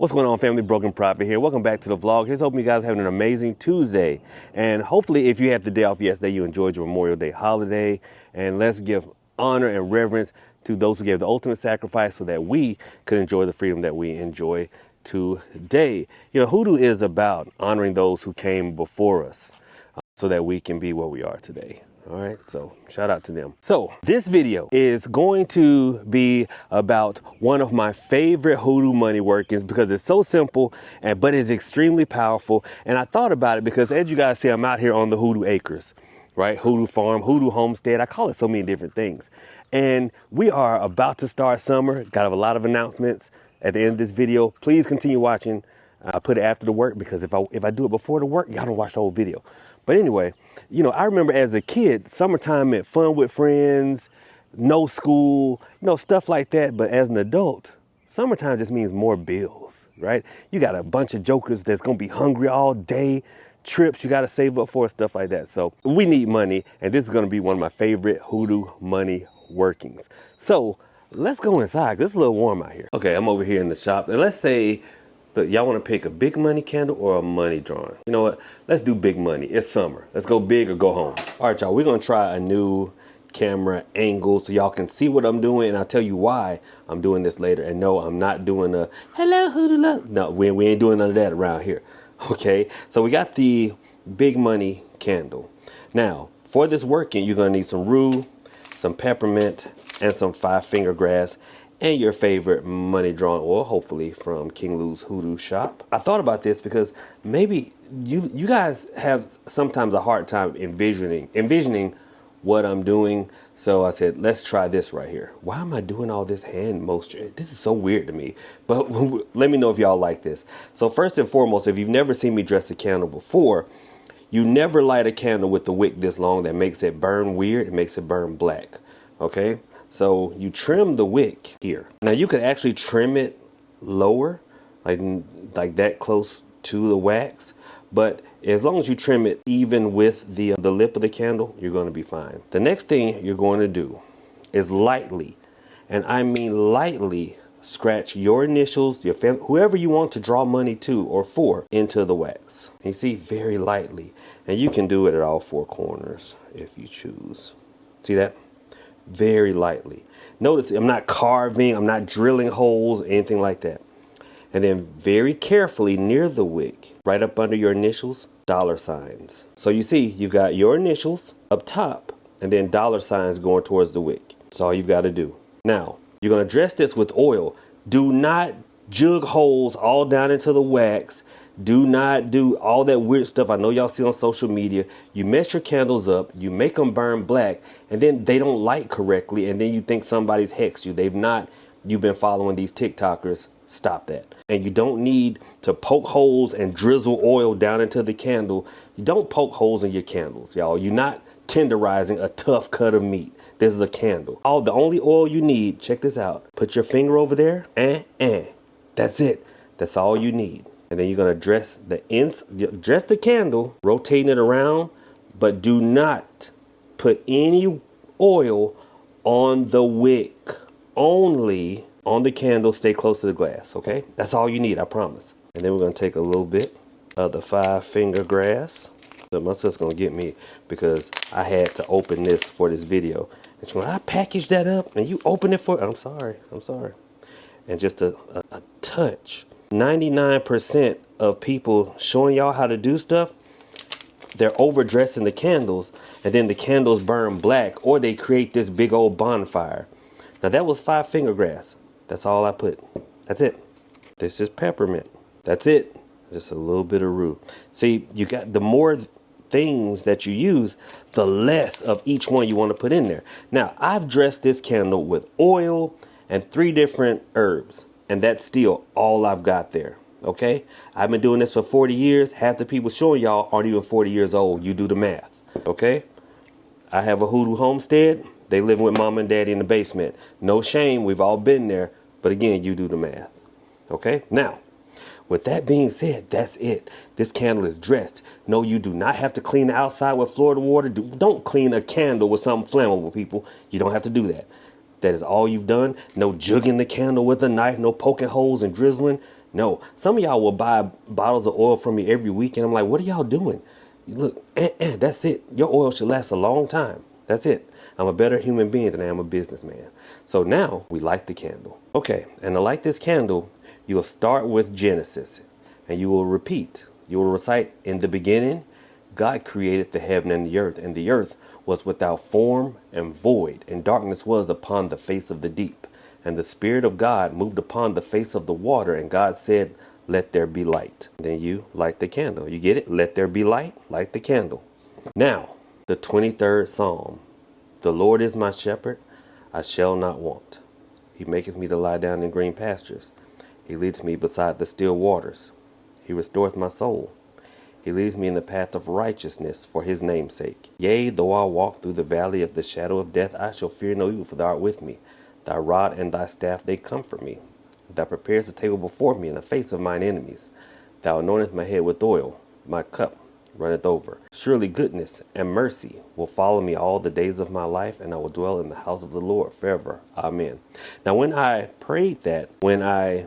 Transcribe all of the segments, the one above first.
What's going on, family? Broken Prophet here. Welcome back to the vlog. Here's hoping you guys are having an amazing Tuesday. And hopefully if you had the day off yesterday, you enjoyed your Memorial Day holiday. And let's give honor and reverence to those who gave the ultimate sacrifice so that we could enjoy the freedom that we enjoy today. You know, Hoodoo is about honoring those who came before us so that we can be where we are today. All right, so shout out to them. So this video is going to be about one of my favorite Hoodoo money workings because it's so simple, but it's extremely powerful. And I thought about it because as you guys see, I'm out here on the Hoodoo acres, right? Hoodoo farm, Hoodoo homestead. I call it so many different things. And we are about to start summer. Got a lot of announcements at the end of this video. Please continue watching. I put it after the work because if I do it before the work, y'all don't watch the whole video. But anyway, you know, I remember as a kid, summertime meant fun with friends, no school, you know, stuff like that. But as an adult, summertime just means more bills, right? You got a bunch of jokers that's going to be hungry all day, trips you got to save up for, stuff like that. So we need money. And this is going to be one of my favorite Hoodoo money workings. So let's go inside. It's a little warm out here. Okay, I'm over here in the shop. And let's say y'all want to pick a big money candle or a money drawing. You know what? Let's do big money. It's summer. Let's go big or go home. All right, y'all. We're going to try a new camera angle so y'all can see what I'm doing. And I'll tell you why I'm doing this later. And no, I'm not doing a hello, Hoodoo love. No, we ain't doing none of that around here. Okay. So we got the big money candle. Now, for this working, you're going to need some rue, some peppermint, and some 5-finger grass. And your favorite money drawing oil, hopefully from King Lou's Hoodoo shop. I thought about this because maybe you guys have sometimes a hard time envisioning what I'm doing. So I said, let's try this right here. Why am I doing all this hand motion? This is so weird to me, but let me know if y'all like this. So first and foremost, if you've never seen me dress a candle before, you never light a candle with the wick this long. That makes it burn weird. It makes it burn black. Okay. So you trim the wick here. Now you could actually trim it lower, like that close to the wax. But as long as you trim it even with the lip of the candle, you're going to be fine. The next thing you're going to do is lightly, and I mean lightly, scratch your initials, your family, whoever you want to draw money to or for, into the wax. You see, very lightly. And you can do it at all 4 corners if you choose. See that? Very lightly. Notice I'm not carving, I'm not drilling holes, anything like that. And then very carefully near the wick, right up under your initials, $signs. So you see, you've got your initials up top and then $signs going towards the wick. That's all you've got to do. Now, you're going to dress this with oil. Do not jug holes all down into the wax. Do not do all that weird stuff I know y'all see on social media. You mess your candles up, you make them burn black, and then they don't light correctly, and then you think somebody's hexed you. They've not. You've been following these TikTokers. Stop that. And you don't need to poke holes and drizzle oil down into the candle. You don't poke holes in your candles, y'all. You're not tenderizing a tough cut of meat. This is a candle. The only oil you need, check this out. Put your finger over there, that's it. That's all you need. And then you're going to dress the candle, rotating it around, but do not put any oil on the wick. Only on the candle, stay close to the glass, okay? That's all you need, I promise. And then we're going to take a little bit of the 5-finger grass. So my sister's going to get me because I had to open this for this video. And she's going, I packaged that up and you open it for, I'm sorry. And just a touch. 99% of people showing y'all how to do stuff, they're overdressing the candles and then the candles burn black or they create this big old bonfire. Now that was 5-finger grass. That's all I put. That's it. This is peppermint. That's it. Just a little bit of rue. See, you got the more things that you use, the less of each one you want to put in there. Now I've dressed this candle with oil and 3 different herbs. And that's still all I've got there. Okay. I've been doing this for 40 years. Half the people showing y'all aren't even 40 years old. You do the math. Okay. I have a Hoodoo homestead. They live with mom and daddy in the basement. No shame. We've all been there. But again, you do the math. Okay. Now, with that being said, that's it. This candle is dressed. No, you do not have to clean the outside with Florida water. Don't clean a candle with something flammable, people. You don't have to do that. That is all you've done. No jugging the candle with a knife, no poking holes and drizzling. No, some of y'all will buy bottles of oil from me every week, and I'm like, what are y'all doing? Look, that's it. Your oil should last a long time. That's it. I'm a better human being than I am a businessman. So now we light the candle. Okay, and to light this candle, you will start with Genesis, and you will repeat. You will recite, in the beginning, God created the heaven and the earth was without form and void, and darkness was upon the face of the deep. And the Spirit of God moved upon the face of the water, and God said, let there be light. Then you light the candle. You get it? Let there be light, light the candle. Now, the 23rd Psalm. The Lord is my shepherd, I shall not want. He maketh me to lie down in green pastures. He leadeth me beside the still waters. He restoreth my soul. He leadeth me in the path of righteousness for his name's sake. Yea, though I walk through the valley of the shadow of death, I shall fear no evil, for thou art with me. Thy rod and thy staff, they comfort me. Thou preparest a table before me in the face of mine enemies. Thou anointest my head with oil. My cup runneth over. Surely goodness and mercy will follow me all the days of my life, and I will dwell in the house of the Lord forever. Amen. Now, when I prayed that, when I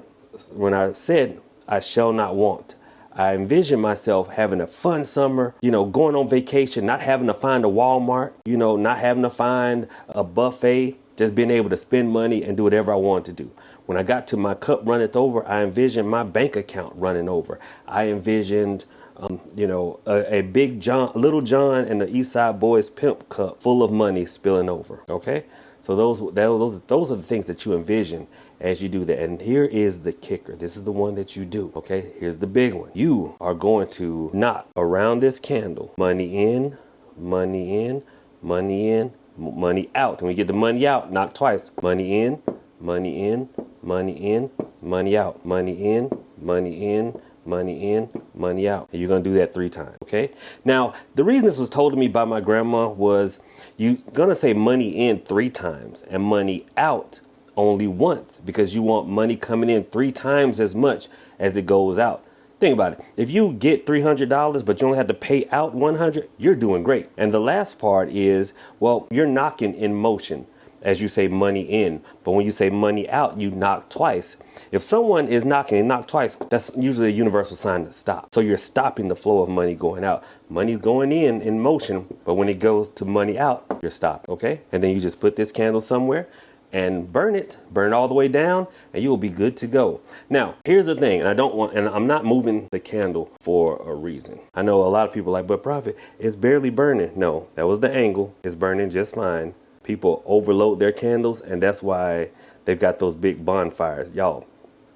said, I shall not want, I envision myself having a fun summer, going on vacation, not having to find a Walmart, not having to find a buffet, just being able to spend money and do whatever I wanted to do. When I got to my cup runneth over, I envisioned my bank account running over. I envisioned, a big John, little John and the East Side Boys pimp cup full of money spilling over. Okay. So those are the things that you envision as you do that. And here is the kicker. This is the one that you do. Okay. Here's the big one. You are going to knock around this candle. Money in, money in, money in, money out. And when you get the money out, knock twice. Money in, money in, money in, money out. Money in, money in, money in, money out. And you're going to do that 3 times. Okay. Now, the reason this was told to me by my grandma was you're going to say money in 3 times and money out only once, because you want money coming in 3 times as much as it goes out. Think about it. If you get $300, but you only have to pay out $100, you're doing great. And the last part is, well, you're knocking in motion. As you say money in, but when you say money out, you knock twice. If someone is knocking and knock twice, that's usually a universal sign to stop. So you're stopping the flow of money going out. Money's going in motion, but when it goes to money out, you're stopped. Okay. And then you just put this candle somewhere and burn it all the way down, and you will be good to go. Now, here's the thing, and I'm not moving the candle for a reason. I know a lot of people are like, but Prophet, it's barely burning. No, that was the angle. It's burning just fine. People overload their candles, and that's why they've got those big bonfires. Y'all,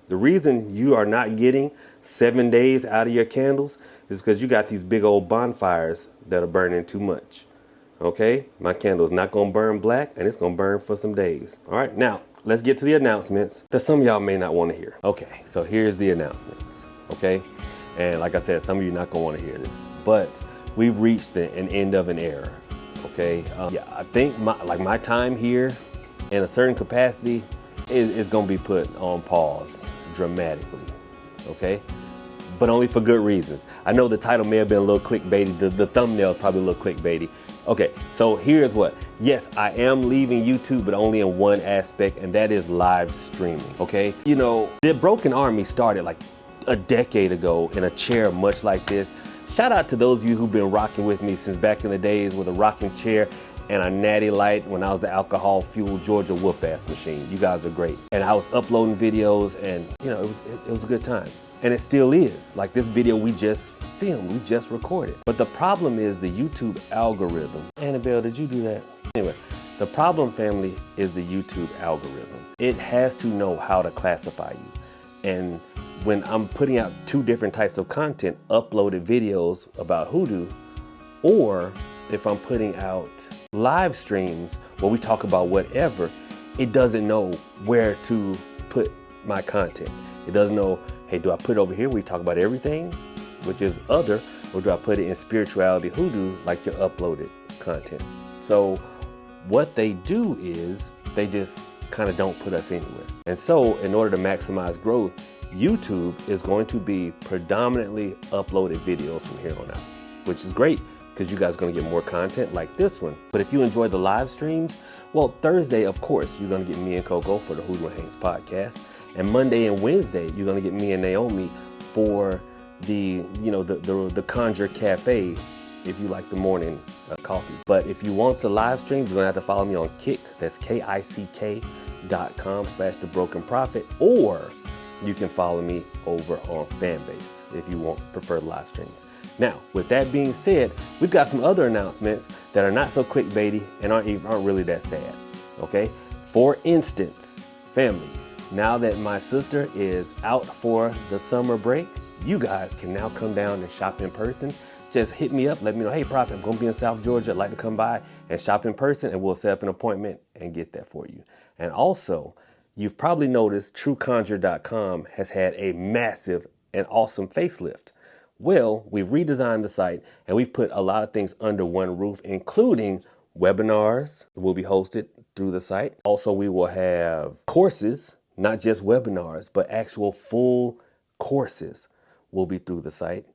the reason you are not getting 7 days out of your candles is because you got these big old bonfires that are burning too much. Okay, my candle is not going to burn black, and it's going to burn for some days. All right, now let's get to the announcements that some of y'all may not want to hear. Okay, so here's the announcements. Okay, and like I said, some of you not going to want to hear this, but we've reached an end of an era. Okay, I think my time here in a certain capacity is going to be put on pause dramatically. Okay, but only for good reasons. I know the title may have been a little clickbaity. The thumbnail is probably a little clickbaity. Okay, so here's what. Yes, I am leaving YouTube, but only in one aspect, and that is live streaming. Okay, the Broken Army started like a decade ago in a chair much like this. Shout out to those of you who've been rocking with me since back in the days with a rocking chair and a natty light when I was the alcohol-fueled Georgia whoop-ass machine. You guys are great. And I was uploading videos, and it was a good time. And it still is. Like this video we just filmed, we just recorded. But the problem is the YouTube algorithm. Annabelle, did you do that? Anyway, the problem, family, is the YouTube algorithm. It has to know how to classify you. And when I'm putting out 2 different types of content, uploaded videos about Hoodoo, or if I'm putting out live streams where we talk about whatever, it doesn't know where to put my content. It doesn't know, hey, do I put it over here where we talk about everything, which is other, or do I put it in spirituality Hoodoo, like your uploaded content? So what they do is they just kind of don't put us anywhere. And so in order to maximize growth, YouTube is going to be predominantly uploaded videos from here on out, which is great because you guys are going to get more content like this one. But if you enjoy the live streams, well, Thursday, of course, you're going to get me and Coco for the Hoodoo and Hanks podcast. And Monday and Wednesday, you're gonna get me and Naomi for the the Conjure Cafe, if you like the morning coffee. But if you want the live streams, you're gonna have to follow me on Kick. That's kick.com/The Broken Prophet, or you can follow me over on Fanbase if you prefer live streams. Now, with that being said, we've got some other announcements that are not so clickbaity and aren't really that sad. Okay, for instance, family, now that my sister is out for the summer break, you guys can now come down and shop in person. Just hit me up, let me know, hey Prophet, I'm gonna be in South Georgia, I'd like to come by and shop in person, and we'll set up an appointment and get that for you. And also, you've probably noticed TrueConjure.com has had a massive and awesome facelift. Well, we've redesigned the site and we've put a lot of things under one roof, including webinars will be hosted through the site. Also, we will have courses, not just webinars, but actual full courses will be through the site.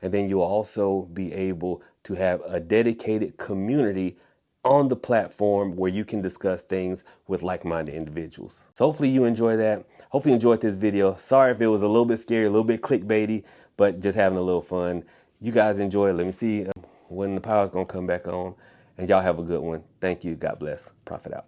And then you'll also be able to have a dedicated community on the platform where you can discuss things with like-minded individuals. So hopefully you enjoy that. Hopefully you enjoyed this video. Sorry if it was a little bit scary, a little bit clickbaity, but just having a little fun. You guys enjoy it. Let me see when the power's gonna come back on. And y'all have a good one. Thank you. God bless. Prophet out.